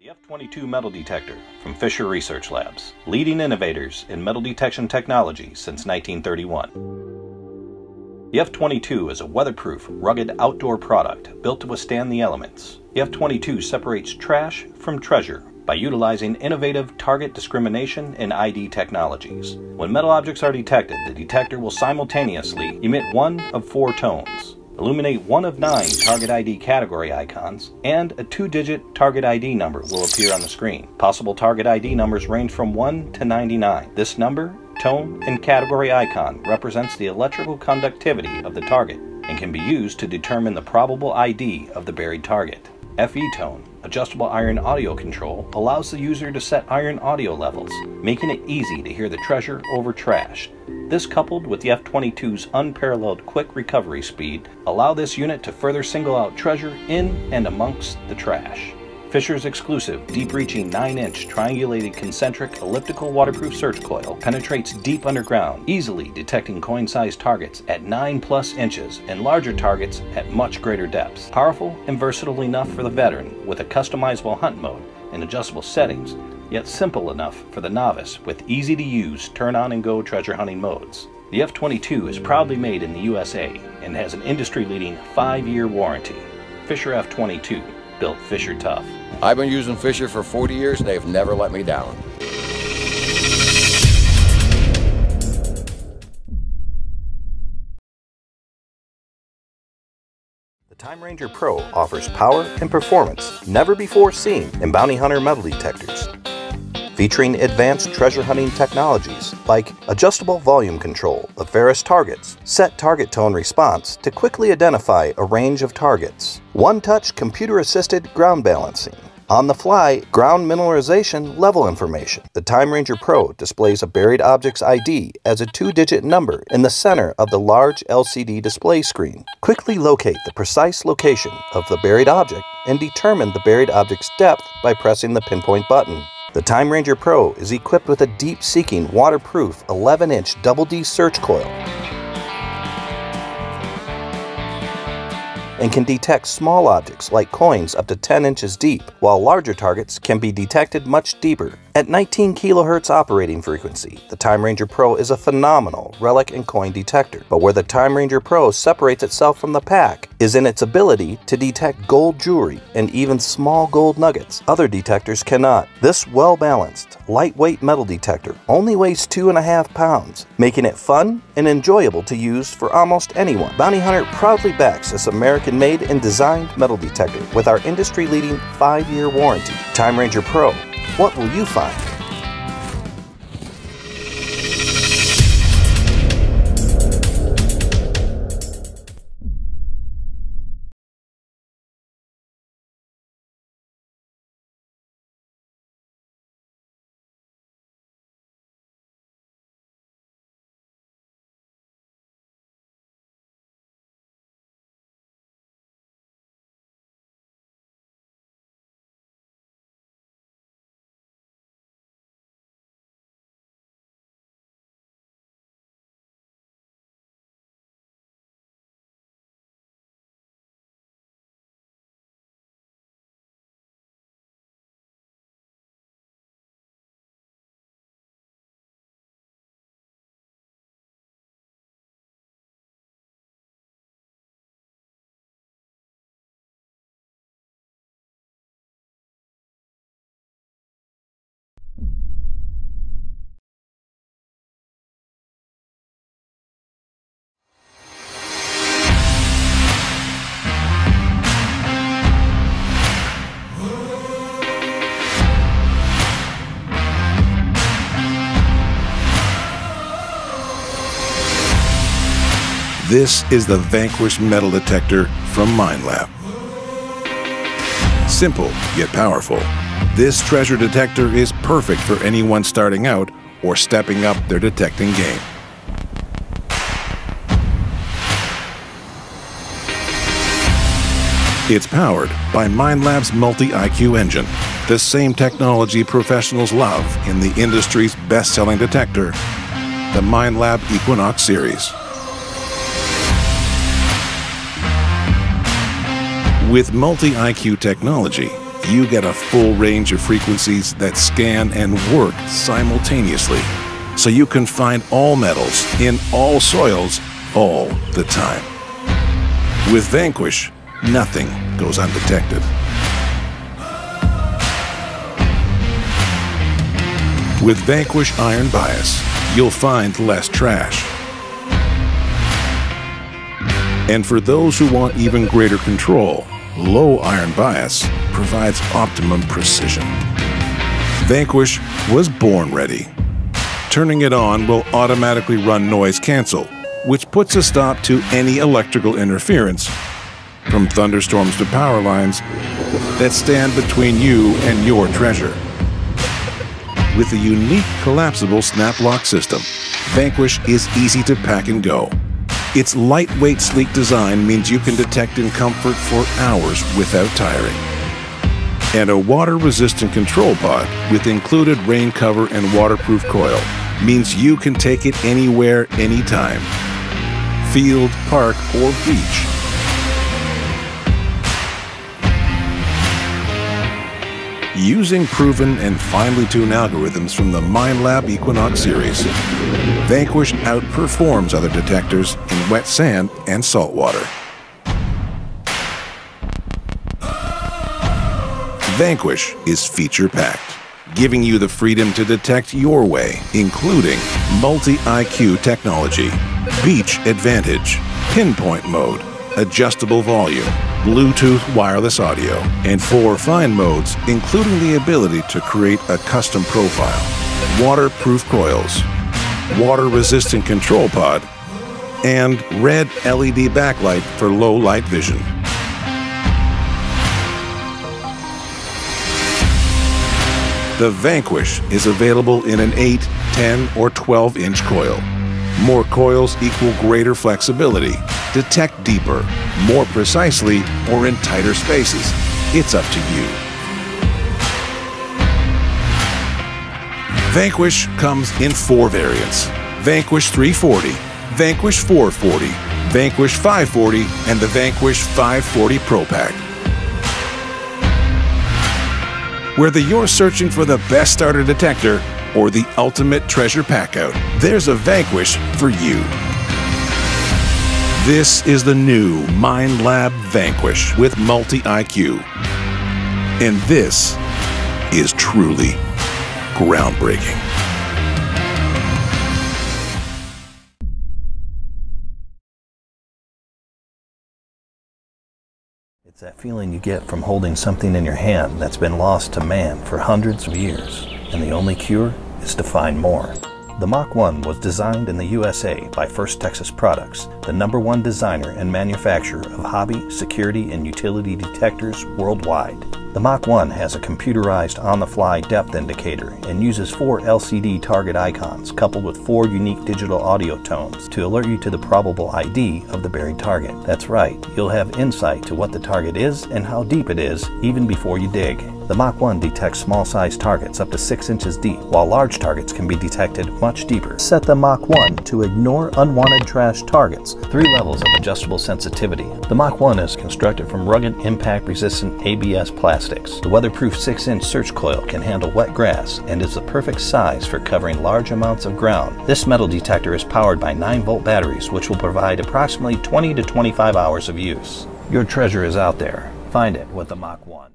The F-22 metal detector from Fisher Research Labs, leading innovators in metal detection technology since 1931. The F-22 is a weatherproof, rugged outdoor product built to withstand the elements. The F-22 separates trash from treasure by utilizing innovative target discrimination and ID technologies. When metal objects are detected, the detector will simultaneously emit one of 4 tones, illuminate one of 9 target ID category icons, and a 2-digit target ID number will appear on the screen. Possible target ID numbers range from 1 to 99. This number, tone, and category icon represents the electrical conductivity of the target and can be used to determine the probable ID of the buried target. FE tone, adjustable iron audio control, allows the user to set iron audio levels, making it easy to hear the treasure over trash. This, coupled with the F-22's unparalleled quick recovery speed, allow this unit to further single out treasure in and amongst the trash. Fisher's exclusive, deep-reaching 9-inch triangulated concentric elliptical waterproof search coil penetrates deep underground, easily detecting coin-sized targets at 9+ inches and larger targets at much greater depths. Powerful and versatile enough for the veteran with a customizable hunt mode and adjustable settings, yet simple enough for the novice with easy-to-use turn-on-and-go treasure hunting modes. The F-22 is proudly made in the USA and has an industry-leading 5-year warranty. Fisher F-22, built Fisher tough. I've been using Fisher for 40 years and they've never let me down. The Time Ranger Pro offers power and performance never before seen in bounty hunter metal detectors. Featuring advanced treasure hunting technologies like adjustable volume control of various targets, set target tone response to quickly identify a range of targets, one-touch computer-assisted ground balancing, on-the-fly ground mineralization level information. The Time Ranger Pro displays a buried object's ID as a 2-digit number in the center of the large LCD display screen. Quickly locate the precise location of the buried object and determine the buried object's depth by pressing the pinpoint button. The Time Ranger Pro is equipped with a deep-seeking, waterproof 11-inch Double D search coil and can detect small objects like coins up to 10 inches deep, while larger targets can be detected much deeper. At 19 kHz operating frequency, the Time Ranger Pro is a phenomenal relic and coin detector. But where the Time Ranger Pro separates itself from the pack is in its ability to detect gold jewelry and even small gold nuggets. Other detectors cannot. This well-balanced, lightweight metal detector only weighs 2.5 pounds, making it fun and enjoyable to use for almost anyone. Bounty Hunter proudly backs this American-made and designed metal detector with our industry-leading 5-year warranty. Time Ranger Pro, what will you find? This is the Vanquish metal detector from Minelab. Simple yet powerful, this treasure detector is perfect for anyone starting out or stepping up their detecting game. It's powered by Minelab's Multi-IQ engine, the same technology professionals love in the industry's best-selling detector, the Minelab Equinox series. With Multi-IQ technology, you get a full range of frequencies that scan and work simultaneously, so you can find all metals in all soils all the time. With Vanquish, nothing goes undetected. With Vanquish Iron Bias, you'll find less trash. And for those who want even greater control, low iron bias provides optimum precision. Vanquish was born ready. Turning it on will automatically run noise cancel, which puts a stop to any electrical interference, from thunderstorms to power lines, that stand between you and your treasure. With a unique collapsible snap lock system, Vanquish is easy to pack and go. Its lightweight, sleek design means you can detect in comfort for hours without tiring. And a water-resistant control pod with included rain cover and waterproof coil means you can take it anywhere, anytime. Field, park, or beach. Using proven and finely tuned algorithms from the Minelab Equinox series, Vanquish outperforms other detectors in wet sand and salt water. Vanquish is feature-packed, giving you the freedom to detect your way, including multi-IQ technology, beach advantage, pinpoint mode, adjustable volume, Bluetooth wireless audio, and 4 fine modes, including the ability to create a custom profile, waterproof coils, water-resistant control pod, and red LED backlight for low light vision. The Vanquish is available in an 8, 10, or 12-inch coil. More coils equal greater flexibility. Detect deeper, more precisely, or in tighter spaces. It's up to you. Vanquish comes in 4 variants: Vanquish 340, Vanquish 440, Vanquish 540, and the Vanquish 540 Pro Pack. Whether you're searching for the best starter detector or the ultimate treasure pack-out, there's a Vanquish for you. This is the new Minelab Vanquish with multi-IQ. And this is truly groundbreaking. It's that feeling you get from holding something in your hand that's been lost to man for hundreds of years, and the only cure is to find more. The Mach 1 was designed in the USA by First Texas Products, the #1 designer and manufacturer of hobby, security, and utility detectors worldwide. The Mach 1 has a computerized on-the-fly depth indicator and uses 4 LCD target icons coupled with 4 unique digital audio tones to alert you to the probable ID of the buried target. That's right, you'll have insight to what the target is and how deep it is even before you dig. The Mach 1 detects small-sized targets up to 6 inches deep, while large targets can be detected much deeper. Set the Mach 1 to ignore unwanted trash targets. 3 levels of adjustable sensitivity. The Mach 1 is constructed from rugged, impact-resistant ABS plastics. The weatherproof 6-inch search coil can handle wet grass and is the perfect size for covering large amounts of ground. This metal detector is powered by 9-volt batteries, which will provide approximately 20 to 25 hours of use. Your treasure is out there. Find it with the Mach 1.